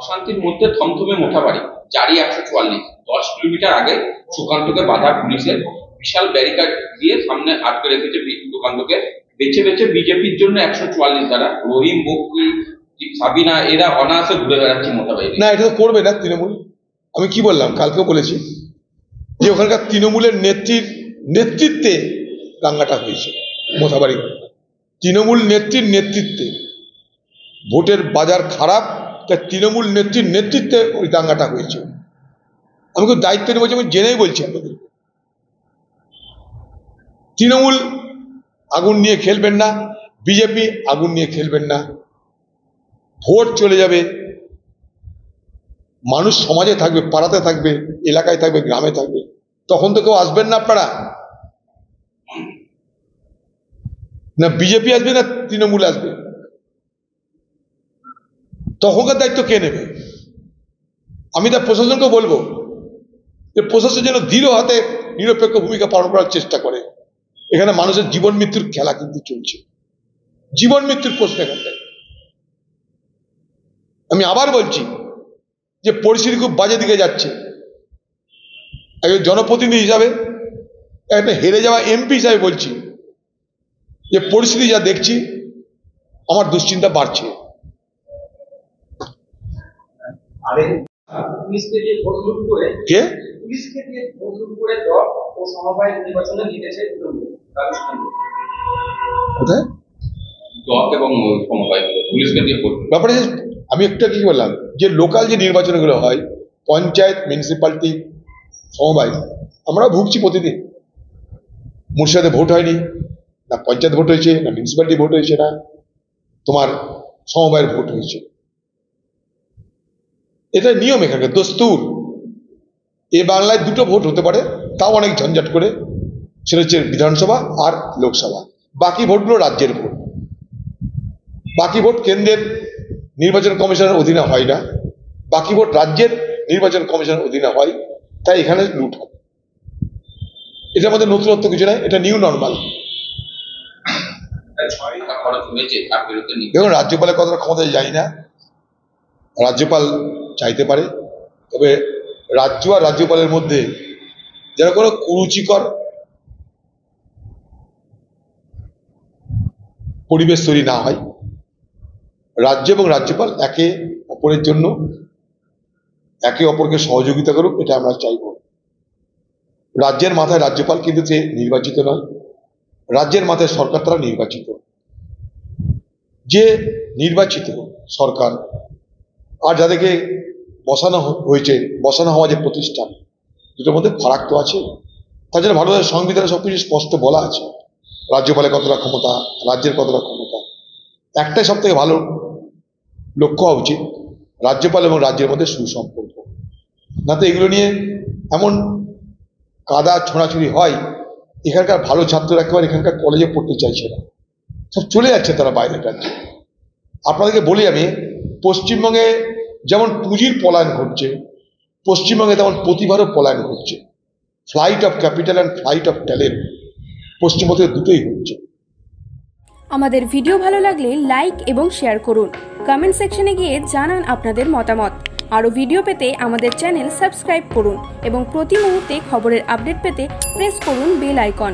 অশান্তির মধ্যে থমথমে মোথাবাড়ি, জারি 144। 10 কিলোমিটার আগে সুকান্তকে বাধা পুলিশের, বিশাল ব্যারিকেড দিয়ে সামনে আটকে রেখেছে সুকান্তকে। বেছে বেছে বিজেপির জন্য 144 দ্বারা রহিম, বক্কি, সাবিনা এরা অনায়াসে ঘুরে বেড়াচ্ছে মোথাবাড়ি। না, এটা তো করবে না তৃণমূল। আমি কি বললাম, কালকেও বলেছি যে ওখানকার তৃণমূলের নেতৃত্বে দাঙ্গাটা হয়েছে মোথাবাড়ি। তৃণমূল নেত্রীর নেতৃত্বে, ভোটের বাজার খারাপ, তাই তৃণমূল নেত্রীর নেতৃত্বে ওই দাঙ্গাটা হয়েছে। আমি খুব দায়িত্ব নিয়ে বলছি, আমি জেনেই বলছি আপনাদের। তৃণমূল আগুন নিয়ে খেলবেন না, বিজেপি আগুন নিয়ে খেলবেন না। ভোট চলে যাবে, মানুষ সমাজে থাকবে, পাড়াতে থাকবে, এলাকায় থাকবে, গ্রামে থাকবে, তখন তো কেউ আসবেন না আপনারা। না বিজেপি আসবে না তৃণমূল আসবে, তখনকার দায়িত্ব কে নেবে? আমি তার প্রশাসনকে বলবো যে প্রশাসন যেন দৃঢ় হাতে নিরপেক্ষ ভূমিকা পালন করার চেষ্টা করে। এখানে মানুষের জীবন মৃত্যুর খেলা কিন্তু চলছে, জীবন মৃত্যুর প্রশ্ন এখানটায়। আমি আবার বলছি যে পরিস্থিতি খুব বাজে দিকে যাচ্ছে। একজন জনপ্রতিনিধি হিসাবে, একটা হেরে যাওয়া এমপি হিসাবে বলছি যে পরিস্থিতি যা দেখছি আমার দুশ্চিন্তা বাড়ছে। কে কোথায় ব্যাপারে আমি একটা কি বললাম যে লোকাল যে নির্বাচনগুলো হয়, পঞ্চায়েত, মিউনিসিপ্যালিটি, সমবায়, আমরা ভুগছি প্রতিদিন। মুর্শিদাবাদে ভোট হয়নি, না পঞ্চায়েত ভোট হয়েছে, না মিউনিসিপ্যালিটি ভোট হয়েছে, না তোমার সমবায়ের ভোট হয়েছে। এটা নিয়ম, এখানে দস্তুর। এ বাংলায় দুটো ভোট হতে পারে, তাও অনেক ঝঞ্ঝাট করে, সেটা হচ্ছে বিধানসভা আর লোকসভা। বাকি ভোটগুলো রাজ্যের ভোট, বাকি ভোট কেন্দ্রের নির্বাচন কমিশনের অধীনে হয় না, বাকি ভোট রাজ্যের নির্বাচন কমিশনের অধীনে হয়। তাই এখানে লুট হবে। এটার মধ্যে নতুনত্ব কিছু নয়, এটা নিউ নর্মাল। দেখুন, রাজ্যপালের কতটা ক্ষমতা জানি না, রাজ্যপাল চাইতে পারে, তবে রাজ্য আর রাজ্যপালের মধ্যে যেন কোনো কুরুচিকর পরিবেশ তৈরি না হয়। রাজ্য এবং রাজ্যপাল একে অপরের জন্য একে অপরকে সহযোগিতা করুক, এটা আমরা চাইব। রাজ্যের মাথায় রাজ্যপাল কিন্তু সে নির্বাচিত নয়, রাজ্যের মাথায় সরকার তারা নির্বাচিত। যে নির্বাচিত সরকার আর যাদেরকে বসানো হয়েছে, বসানো হওয়া যে প্রতিষ্ঠান, দুটোর মধ্যে ফারাক তো আছে। তার জন্য ভারতের সংবিধানে সবকিছু স্পষ্ট বলা আছে, রাজ্যপালের কতটা ক্ষমতা, রাজ্যের কতটা ক্ষমতা। একটাই সব থেকে ভালো লক্ষ্য হওয়া উচিত, রাজ্যপাল এবং রাজ্যের মধ্যে সুসম্পর্ক। না তো এগুলো নিয়ে এমন কাদা ছোঁড়াছুড়ি হয়, এখানকার ভালো ছাত্ররা একেবারে এখানকার কলেজে পড়তে চাইছে না, সব চলে যাচ্ছে তারা বাইরের রাজ্যে। আপনাদেরকে বলি আমি, পশ্চিমবঙ্গে যেমন পুঁজির পলায়ন ঘটছে, পশ্চিমবঙ্গে তেমন প্রতিভারও পলায়ন ঘটছে। Flight of capital and flight of talent পশ্চিমবঙ্গে দুটোই হচ্ছে। আমাদের ভিডিও ভালো লাগলে লাইক এবং শেয়ার করুন, কমেন্ট সেকশনে গিয়ে জানান আপনাদের মতামত। আরও ভিডিও পেতে আমাদের চ্যানেল সাবস্ক্রাইব করুন এবং প্রতি মুহূর্তে খবরের আপডেট পেতে প্রেস করুন বেল আইকন।